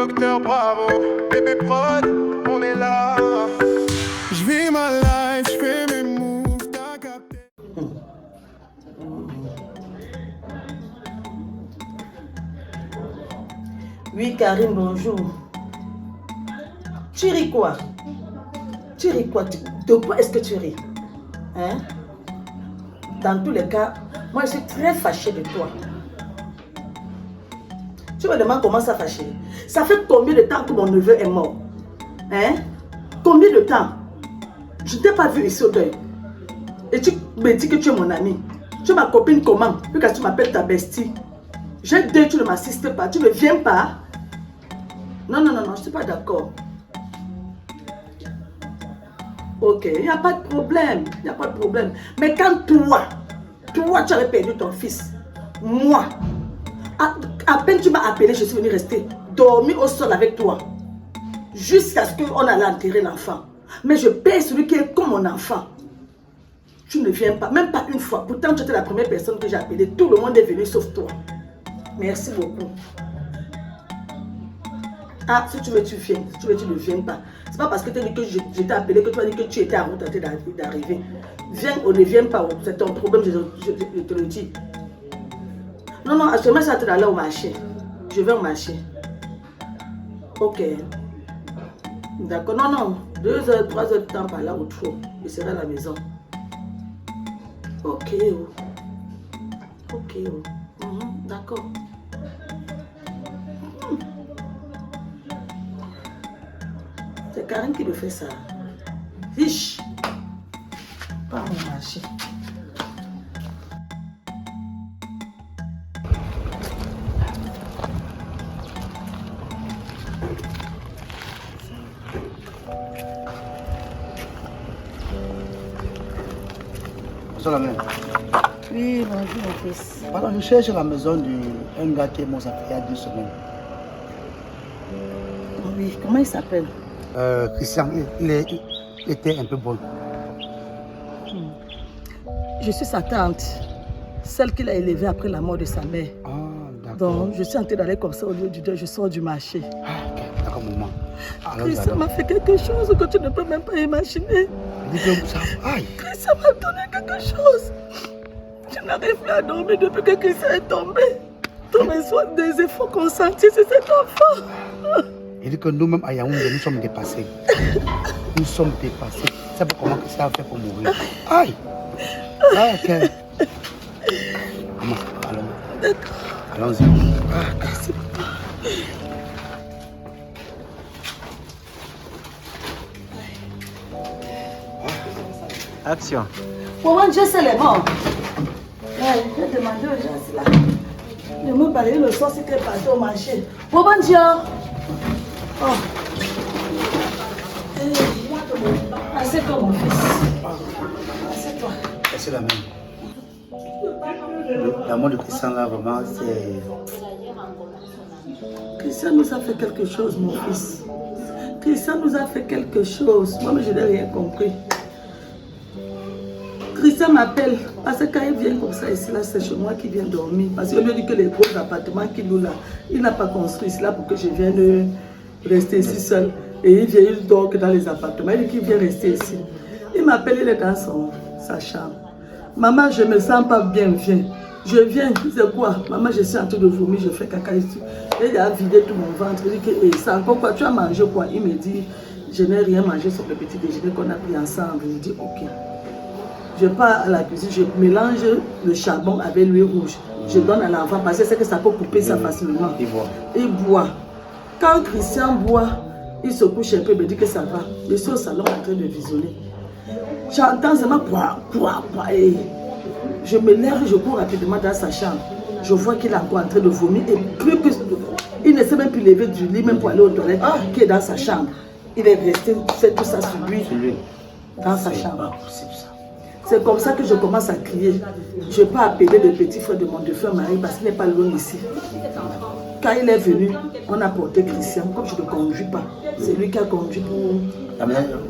docteur Bravo, bébé prod, on est là. Je vis ma life, je fais mes moves, t'as capté. Oui, Karine, bonjour. Tu ris quoi? Tu ris quoi? De quoi est-ce que tu ris? Hein? Dans tous les cas, moi je suis très fâchée de toi. Tu me demandes comment ça fâché? Ça fait combien de temps que mon neveu est mort? Hein? Combien de temps? Je ne t'ai pas vu ici au deuil. Et tu me dis que tu es mon ami. Tu es ma copine comment? Puis que tu m'appelles ta bestie. J'ai deuil, tu ne m'assistes pas. Tu ne viens pas? Non, non, non, non, je ne suis pas d'accord. Ok, il n'y a pas de problème. Il n'y a pas de problème. Mais quand toi, tu avais perdu ton fils, moi, à peine tu m'as appelé, je suis venue rester dormir au sol avec toi. Jusqu'à ce qu'on allait enterrer l'enfant. Mais je paye celui qui est comme mon enfant. Tu ne viens pas, même pas une fois. Pourtant, tu étais la première personne que j'ai appelée. Tout le monde est venu sauf toi. Merci beaucoup. Ah, si tu veux, tu viens. Si tu veux, tu ne viens pas. C'est pas parce que tu as dit que je t'ai appelé que tu as dit que tu étais en route d'arriver. Viens ou ne viens pas. C'est ton problème, je te le dis. Non, non, actuellement, je suis en train d'aller au marché. Je vais au marché. Ok. D'accord. Non, non. 2 heures, 3 heures de temps par là ou trop. Je serai à la maison. Ok. Ok. D'accord. C'est Karine qui me fait ça. Fiche. Pas mon marché. Bonjour la mère. Oui, bonjour mon fils. Voilà, je cherche la maison d'un gars qui est mort ça fait il y a 2 semaines. Oui, comment il s'appelle? Christian, il était un peu bon. Je suis sa tante, celle qu'il a élevée après la mort de sa mère. Ah, d'accord. Donc, je suis en train d'aller comme ça au lieu du deuil, je sors du marché. Ah, ok, d'accord, maman. Christian m'a fait quelque chose que tu ne peux même pas imaginer. Christian m'a donné quelque chose. Je n'arrive plus à dormir depuis que Christian est tombé. Tous mes soins, des efforts consentis sur cet enfant. Il dit que nous-mêmes à Yaoundé, nous sommes dépassés. Nous sommes dépassés. C'est pas comment Christian a fait pour mourir. Aïe! Ah, ok. Maman, allons. D'accord. Allons-y. Ah, merci. Action. Comment Dieu c'est les morts? J'ai demandé aux gens là. De me parler le soir si tu es parti au marché. Comment Dieu? Oh. Assieds-toi mon fils. Assieds-toi. C'est la même. La mort de Christian là, vraiment, c'est... Christian nous a fait quelque chose, mon fils. Christian nous a fait quelque chose. Moi, mais je n'ai rien compris. Christian m'appelle parce que quand il vient comme ça ici, là, c'est chez moi qu'il vient dormir. Parce qu'il lui dit que les gros appartements qu'il loue là, il n'a pas construit ici là pour que je vienne rester ici seul. Et il vient, il dort que dans les appartements. Il dit qu'il vient rester ici. Il m'appelle, il est dans sa chambre. Maman, je ne me sens pas bien, viens. Je viens, c'est quoi? Maman, je suis en train de vomir, je fais caca ici. Et il a vidé tout mon ventre. Il dit que c'est encore quoi? Tu as mangé quoi? Il me dit, je n'ai rien mangé sur le petit déjeuner qu'on a pris ensemble. Je dis, ok. Je pars à la cuisine, je mélange le charbon avec l'huile rouge. Je donne à l'enfant parce que c'est que ça peut couper ça facilement. Il boit. Quand Christian boit, il se couche un peu, il me dit que ça va. Je suis au salon en train de visionner. J'entends seulement quoi. Et je me lève, je cours rapidement dans sa chambre. Je vois qu'il est encore en train de vomir. Et plus que il ne s'est même plus levé du lit, même pour aller aux toilettes, qui est dans sa chambre. Il est resté, fait tout ça sur lui, dans sa chambre. C'est comme ça que je commence à crier. Je ne peux pas appeler le petit frère de mon défunt mari parce qu'il n'est pas loin ici. Quand il est venu, on a porté Christian. Comme je ne conduis pas, c'est lui qui a conduit pour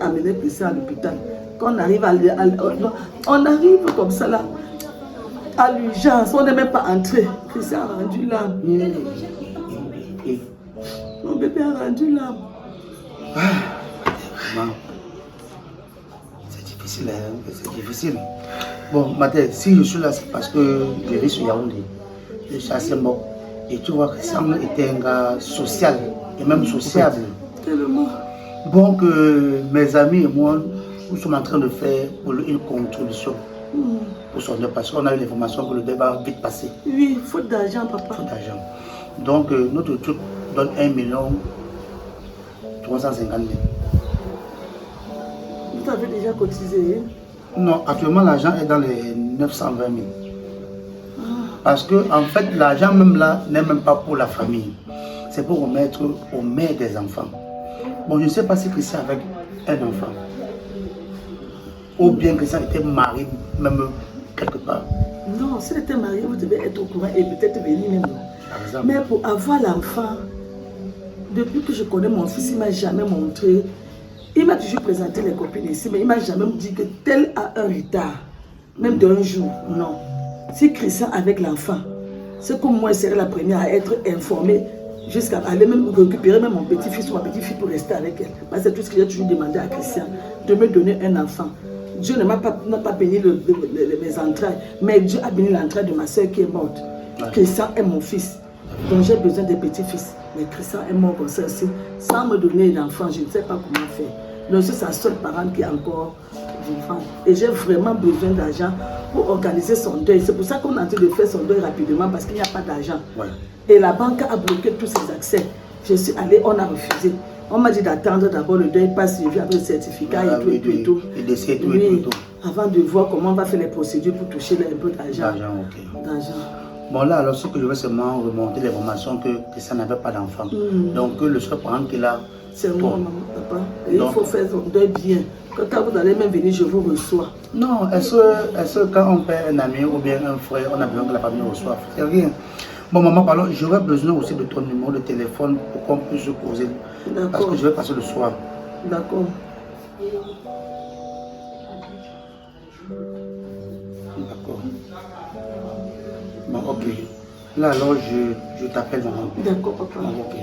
amener Christian à l'hôpital. Quand on arrive on arrive comme ça là, à l'urgence, on n'est même pas entré. Christian a rendu là. Mon bébé a rendu l'âme. Maman, c'est difficile, hein? C'est difficile. Bon, Mathé, si je suis là, c'est parce que je vis sur Yaoundé. Je suis assez mort. Et tu vois que Sam était un gars social et même sociable. Tellement. Bon, que mes amis et moi, nous sommes en train de faire une contribution pour son deuil parce qu'on a eu l'information que le deuil va vite passer. Oui, faute d'argent, papa. Faute d'argent. Donc, notre truc donne 1 350 000. Vous avez déjà cotisé? Non, actuellement, l'argent est dans les 920 000. Parce que, en fait, l'argent même là n'est même pas pour la famille. C'est pour remettre aux mères des enfants. Bon, je ne sais pas si Christian avec un enfant. Ou bien Christian était marié, même quelque part. Non, s'il était marié, vous devez être au courant et peut-être venir même. Par exemple. Mais pour avoir l'enfant, depuis que je connais mon fils, il ne m'a jamais montré. Il m'a toujours présenté les copines ici, mais il ne m'a jamais dit que tel a un retard, même d'un jour. Non. Si Christian avec l'enfant, c'est comme moi, je serais la première à être informée jusqu'à aller même récupérer même mon petit-fils ou ma petite-fille pour rester avec elle. Parce que c'est tout ce que j'ai toujours demandé à Christian, de me donner un enfant. Dieu ne m'a pas béni mes entrailles, mais Dieu a béni l'entraille de ma soeur qui est morte. Ouais. Christian est mon fils, donc j'ai besoin de petits-fils. Mais Christian est mort comme ça aussi, sans me donner d'enfant, je ne sais pas comment faire. Donc c'est sa seule parente qui est encore vivante. Et j'ai vraiment besoin d'argent pour organiser son deuil. C'est pour ça qu'on a envie de faire son deuil rapidement, parce qu'il n'y a pas d'argent. Ouais. Et la banque a bloqué tous ses accès. Je suis allée, on a refusé. On m'a dit d'attendre d'abord le deuil pas suivi avec le certificat et tout et tout. Et d'essayer tout et tout. Avant de voir comment on va faire les procédures pour toucher un peu d'argent. D'argent. Bon là, alors ce que je veux seulement remonter l'information que ça n'avait pas d'enfant. Donc le seul parent qu'il a, c'est moi, maman, papa. Et donc, il faut faire son deuil bien. Quand vous allez même venir, je vous reçois. Non, est-ce que quand on perd un ami ou bien un frère, on a besoin que la famille reçoive? C'est rien. Bon, maman, pardon, j'aurais besoin aussi de ton numéro de téléphone pour qu'on puisse se poser. Parce que je vais passer le soir. D'accord. D'accord. Bon, ok. Là, alors, je t'appelle, maman. D'accord, papa. Bon, ok.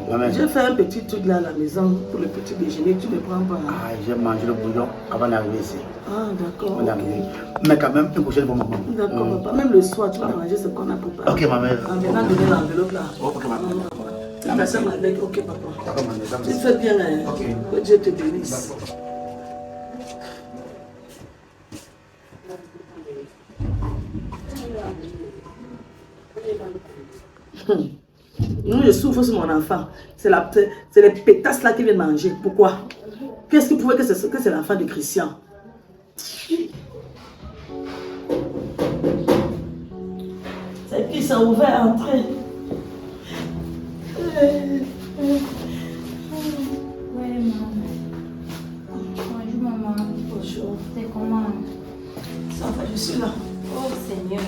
Bon, j'ai fait un petit truc là à la maison pour le petit déjeuner. Tu ne prends pas? Ah, j'ai mangé le bouillon avant d'arriver ici. Ah, d'accord. Okay. Mais quand même, une prochaine fois, maman. D'accord, papa. Même le soir, tu vas manger ce qu'on a préparé. Ok, maman. En venant donner l'enveloppe là. Ok, maman. La personne avec, ok, papa. D'accord, maman. Tu fais bien, hein? Ok. Que Dieu te bénisse. Moi, je souffre sur mon enfant. C'est les pétasses là qui viennent manger. Pourquoi? Qu'est-ce qui pouvait que c'est l'enfant de Christian? C'est qui s'est ouvert à entrer? Oui, maman. Bonjour, maman. Bonjour. C'est comment? Ça va, je suis là. Oh, Seigneur.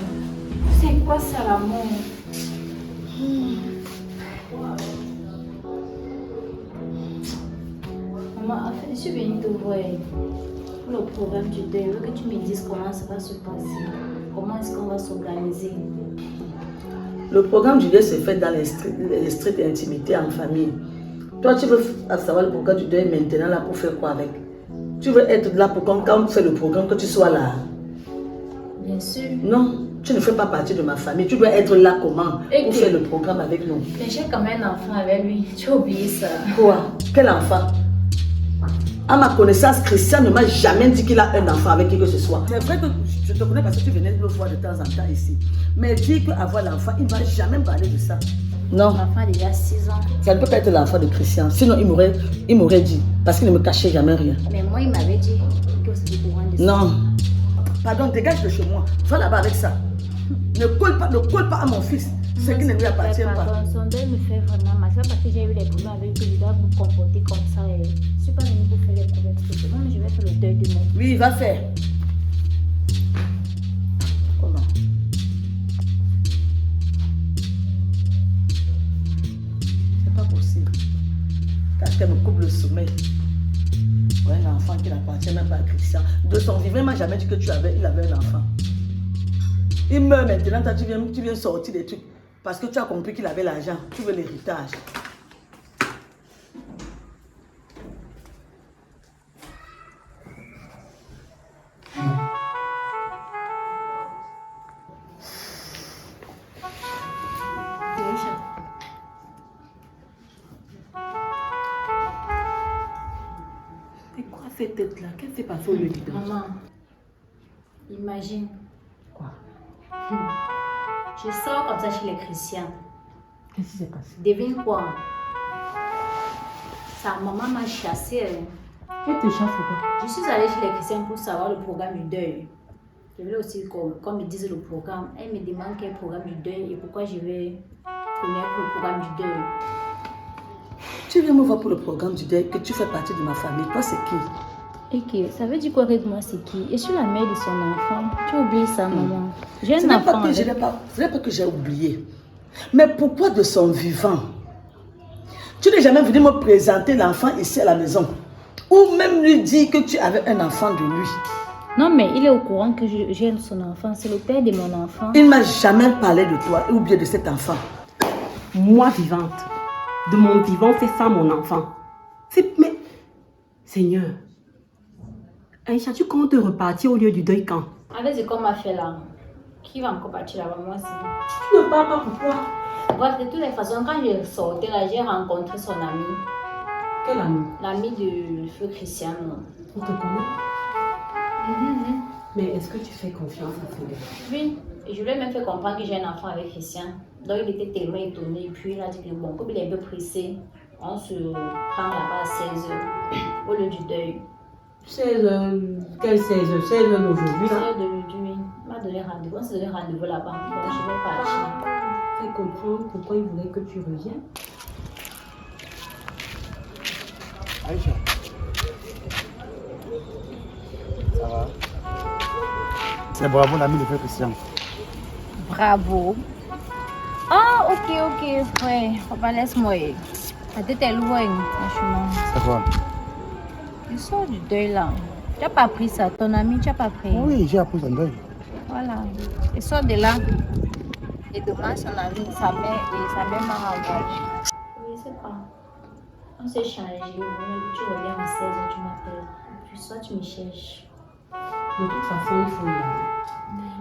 C'est quoi ça, l'amour? Maman, en fait, je suis venue te voir pour le programme du deuil. Je veux que tu me dises comment ça va se passer. Comment est-ce qu'on va s'organiser? Le programme du deuil se fait dans les strictes intimités en famille. Toi, tu veux savoir le programme du deuil maintenant là pour faire quoi avec? Tu veux être là pour quand on fait le programme, que tu sois là? Bien sûr. Non, tu ne fais pas partie de ma famille. Tu dois être là comment pour faire le programme avec nous? Mais j'ai quand même un enfant avec lui. Tu as oublié ça. Quoi? Quel enfant? À ma connaissance, Christian ne m'a jamais dit qu'il a un enfant avec qui que ce soit. C'est vrai que je te connais parce que tu venais le voir de temps en temps ici. Mais dire qu'avoir l'enfant, il ne va jamais parler de ça. Non. L'enfant a déjà 6 ans. Ça ne peut pas être l'enfant de Christian. Sinon, il m'aurait dit. Parce qu'il ne me cachait jamais rien. Mais moi, il m'avait dit que c'était au courant de ça. Non. Pardon, dégage de chez moi. Va là-bas avec ça. Ne colle pas à mon fils. Ce qui ne lui appartient pas. Son deuil me fait vraiment mal. C'est parce que j'ai eu les problèmes avec lui. Je dois vous comporter comme ça. Et je ne suis pas venue pour faire les problèmes. Moi, je vais faire le deuil de mon fils. Oui, il va faire. Comment? C'est pas possible. Parce qu'elle me coupe le sommeil. Ouais, un enfant qui n'appartient même pas à Christian. De son vivant, il ne m'a jamais dit que il avait un enfant. Il meurt maintenant, tu viens sortir des trucs. Parce que tu as compris qu'il avait l'argent. Tu veux l'héritage. cette tête-là? Qu'est-ce qui s'est passé au lieu du deuil? Maman, imagine. Quoi? Je sors comme ça chez les chrétiens. Qu'est-ce qui s'est passé? Devine quoi? Sa maman m'a chassée. Elle te chasse ou quoi? Je suis allée chez les chrétiens pour savoir le programme du deuil. Je voulais aussi qu'on me dise le programme. Elle me demande quel programme du deuil et pourquoi je vais connaître le programme du deuil. Tu viens me voir pour le programme du deuil, que tu fais partie de ma famille. Toi, c'est qui? Et que ça veut dire quoi avec moi, c'est qui? Je suis la mère de son enfant. Tu as oublié ça, maman. J'ai Ce un n'est enfant. pas que j'ai oublié. Mais pourquoi de son vivant? Tu n'es jamais venu me présenter l'enfant ici à la maison. Ou même lui dire que tu avais un enfant de lui. Non, mais il est au courant que j'ai son enfant. C'est le père de mon enfant. Il ne m'a jamais parlé de toi ou bien de cet enfant. Moi vivante. De mon vivant, c'est ça mon enfant. Mais, Seigneur, Aïcha, tu comptes repartir au lieu du deuil quand? Allez-y, comme m'a fait là. Qui va encore partir là-bas, moi aussi? Tu ne parles pas pourquoi? Bref, de toutes les façons, quand je sortais là, j'ai rencontré son ami. Quel ami? L'ami du feu Christian. On te connaît? Mais est-ce que tu fais confiance à ce gars? Oui, et je lui ai même fait comprendre que j'ai un enfant avec Christian. Donc il était tellement étonné. Et puis il a dit que bon, comme il est un peu pressé, on se prend là-bas à 16h au lieu du deuil. 16h, quelle 16h? 16h d'aujourd'hui là? 16h d'aujourd'hui, il m'a donné rendez-vous. On s'est donné rendez-vous là-bas. Donc je vais partir. Tu comprends pourquoi il voulait que tu reviennes? Aïcha. Ça va? C'est bravo l'ami de frère Christian. Bravo. Ah, ok. Ouais, papa, laisse-moi. La tête est loin, franchement. C'est quoi? Il sort du deuil là. Tu n'as pas pris ça, ton ami, tu n'as pas pris. Oui, j'ai appris son deuil. Voilà. Il sort de là. Et demain, son ami, sa mère m'a renvoyé. Oui, c'est pas. On s'est changé. Tu reviens à 16h, tu m'appelles. Puis soit tu me cherches. De toute façon, il faut y aller.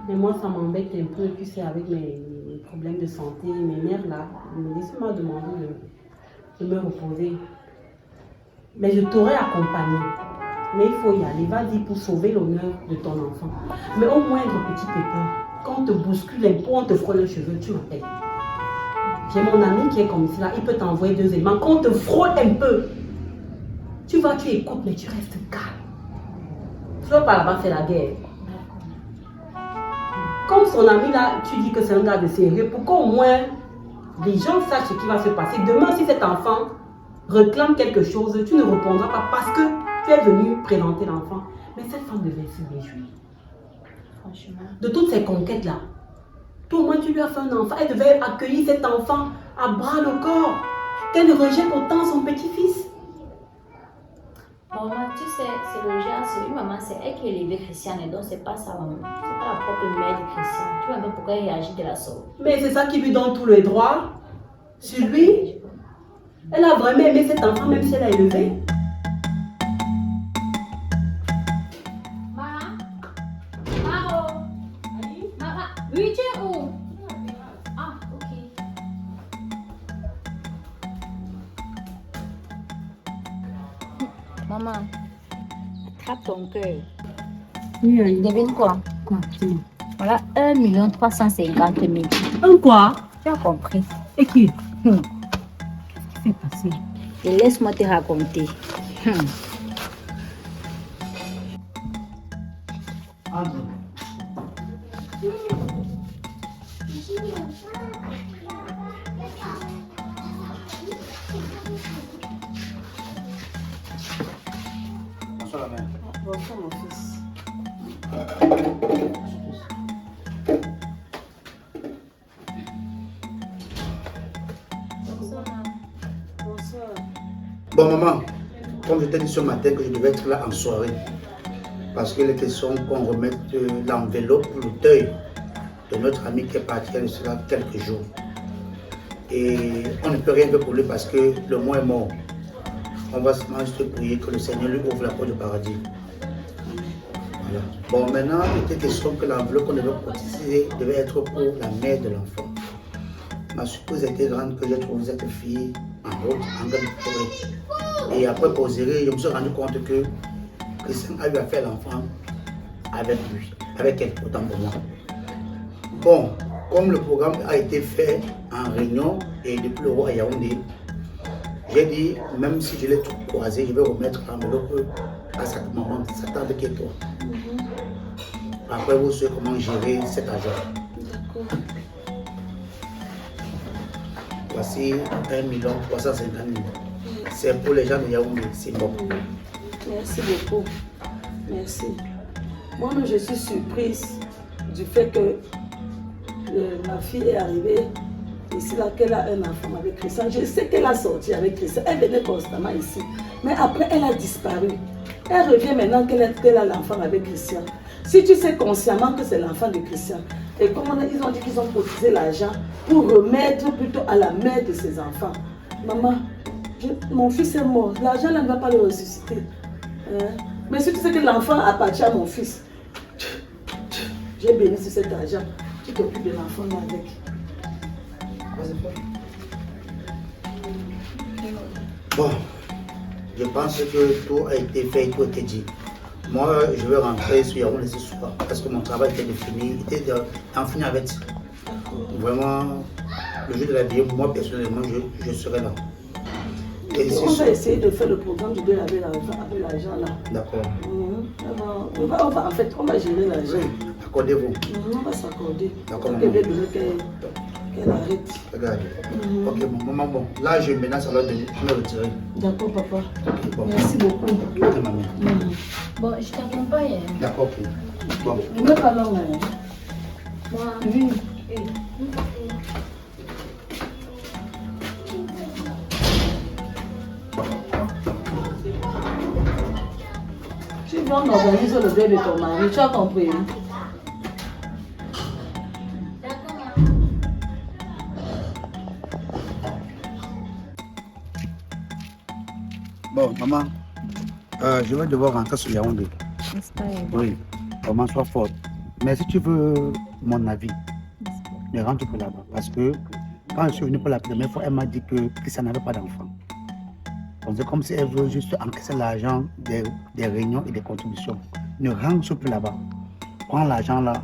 Mais moi, ça m'embête un peu, tu sais, avec mes problèmes de santé, mes nerfs là. Laisse-moi demander de me reposer. Mais je t'aurais accompagné. Mais il faut y aller. Vas-y pour sauver l'honneur de ton enfant. Mais au moindre petit pépin, quand on te bouscule un peu, on te frôle les cheveux, tu m'appelles. J'ai mon ami qui est comme ça, il peut t'envoyer 2 éléments. Quand on te frôle un peu, tu vas, tu écoutes, mais tu restes calme. Tu vas pas là-bas faire la guerre. Comme son ami là, tu dis que c'est un gars de sérieux, pour qu'au moins les gens sachent ce qui va se passer. Demain, si cet enfant réclame quelque chose, tu ne répondras pas parce que tu es venu présenter l'enfant. Mais cette femme devait se réjouir. Franchement. De toutes ces conquêtes-là, au moins tu lui as fait un enfant. Elle devait accueillir cet enfant à bras le corps. Qu'elle rejette autant son petit-fils. Maman, tu sais, c'est le genre, c'est une maman, c'est elle qui a élevé Christiane, et donc c'est pas sa maman. C'est pas la propre mère de Christiane. Tu vois un peu pourquoi elle réagit de la sorte. Mais c'est ça qui lui donne tous les droits sur lui. Elle a vraiment aimé cet enfant, même si elle l'a élevé. Maman? Maro? Maman? Oui, tu es où? Ah, ok. Maman, attrape ton cœur. Oui, Devine quoi? quoi? Dis-moi. Voilà 1 350 000. Un quoi? Tu as compris? Et qui? Hum. Qu'est-ce qui s'est passé? Et laisse-moi te raconter. Bonsoir la mère. Bonsoir, mon fils. Bonsoir. Bon maman, comme je t'ai dit ce matin que je devais être là en soirée, parce qu'il est question qu'on remette l'enveloppe pour le deuil de notre ami qui est parti il y a de cela quelques jours. Et on ne peut rien faire pour lui parce que le mois est mort. On va seulement juste prier que le Seigneur lui ouvre la porte du paradis. Voilà. Bon, maintenant, il était question que l'enveloppe qu'on devait cotiser devait être pour la mère de l'enfant. Ma surprise était grande que j'ai trouvé cette fille en route, en train de pleurer. Et après poser, je me suis rendu compte que Christian a eu à faire l'enfant avec lui, avec elle, autant pour moi. Bon, comme le programme a été fait en réunion et depuis le roi à Yaoundé, j'ai dit, même si je l'ai tout croisé, je vais remettre l'enveloppe à sa maman, sa tante qui est toi. Après, vous savez comment gérer cet argent. D'accord. Voici 1 350 000. C'est pour les gens de Yaoundé, c'est bon. Merci beaucoup. Merci. Moi-même, je suis surprise du fait que ma fille est arrivée ici, là, qu'elle a un enfant avec Christian. Je sais qu'elle a sorti avec Christian. Elle venait constamment ici. Mais après, elle a disparu. Elle revient maintenant qu'elle a l'enfant avec Christian. Si tu sais consciemment que c'est l'enfant de Christian, et comme ils ont dit qu'ils ont cotisé l'argent pour remettre plutôt à la mère de ses enfants. Maman, mon fils est mort. L'argent là ne va pas le ressusciter. Mais si tu sais que l'enfant appartient à mon fils, j'ai béni sur cet argent. Tu t'occupes de l'enfant là avec. Bon, je pense que tout a été fait, tout a été dit. Moi, je vais rentrer sur Yaoundé ce soir parce que mon travail était défini, était en fini avec. Vraiment, le jour de la vie, moi personnellement, je serai là. Et on va essayer de faire le programme du deuil avec l'argent là. D'accord. En fait, on va gérer l'argent. Oui, accordez-vous. On va s'accorder. D'accord, qu'elle arrête. Regarde. Ok, bon, maman, bon. Là, je menace alors de me retirer. D'accord, papa. Bon. Merci beaucoup. Ok, maman. Bon, je t'accompagne. D'accord, ok. Bon. Ne me pas long. Moi, Oui. Tu viens d'organiser le deuil de ton mari, tu as compris? Bon, maman, je vais devoir rentrer sur Yaoundé. Oui, vraiment, sois forte. Mais si tu veux mon avis, ne rentre pas là-bas. Parce que quand je suis venu pour la première fois, elle m'a dit que ça n'avait pas d'enfant. Donc c'est comme si elle veut juste encaisser l'argent des réunions et des contributions. Ne rentre plus là-bas. Prends l'argent là.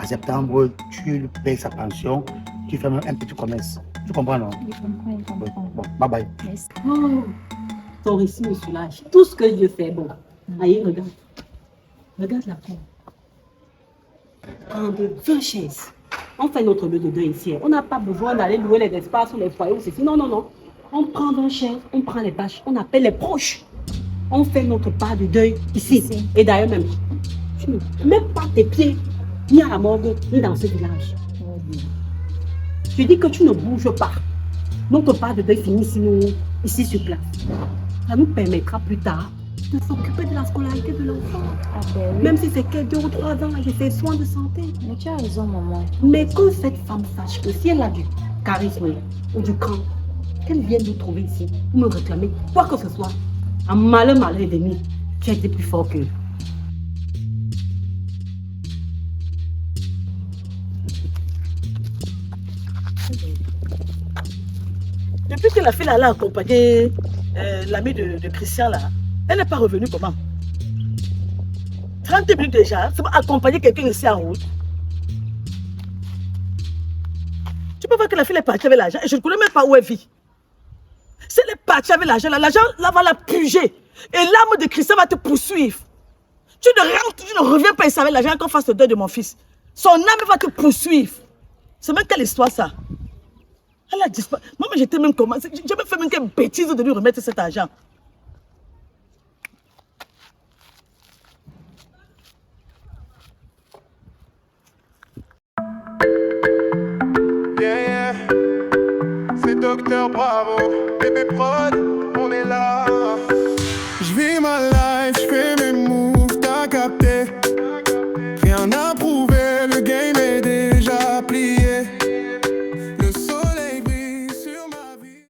En septembre, tu lui payes sa pension. Tu fais même un petit commerce. Tu comprends, non? je comprends. Bon, bye bye. Merci. Oh, ton récit me soulage. Tout ce que Dieu fait, bon. Allez, regarde. Regarde la pauvre. Prendre 20 chaises. On fait notre lieu de deuil ici. On n'a pas besoin d'aller louer les espaces ou les foyers ou ceci. Non, non, non. On prend 20 chaises, on prend les bâches, on appelle les proches. On fait notre part de deuil ici. Et d'ailleurs même, tu ne mets pas tes pieds ni à la morgue, ni dans ce village. Je dis que tu ne bouges pas. Notre part de deuil finit ici sur place. Ça nous permettra plus tard de s'occuper de la scolarité de l'enfant. Ah ben oui. Même si c'est que 2 ou 3 ans, j'ai fait soins de santé. Mais tu as raison, maman. Mais que cette femme sache que si elle a du charisme ou du cran, qu'elle vienne nous trouver ici pour me réclamer quoi que ce soit. Un malin ennemi, tu as été plus fort qu'eux. Depuis que la fille là, a accompagné l'ami de Christian là, elle n'est pas revenue comment? 30 minutes déjà, c'est pour accompagner quelqu'un ici en route. Tu peux voir que la fille est partie avec l'argent et je ne connais même pas où elle vit. Si elle est partie avec l'argent là va la puger et l'âme de Christian va te poursuivre. Tu ne reviens pas ici avec l'argent qu'on fasse le deuil de mon fils. Son âme va te poursuivre. C'est même quelle histoire ça? Elle a disparu. Moi, j'étais même commencé. J'ai même fait même quelle bêtise de lui remettre cet argent. Yeah, yeah. C'est Docteur Bravo, bébé prod.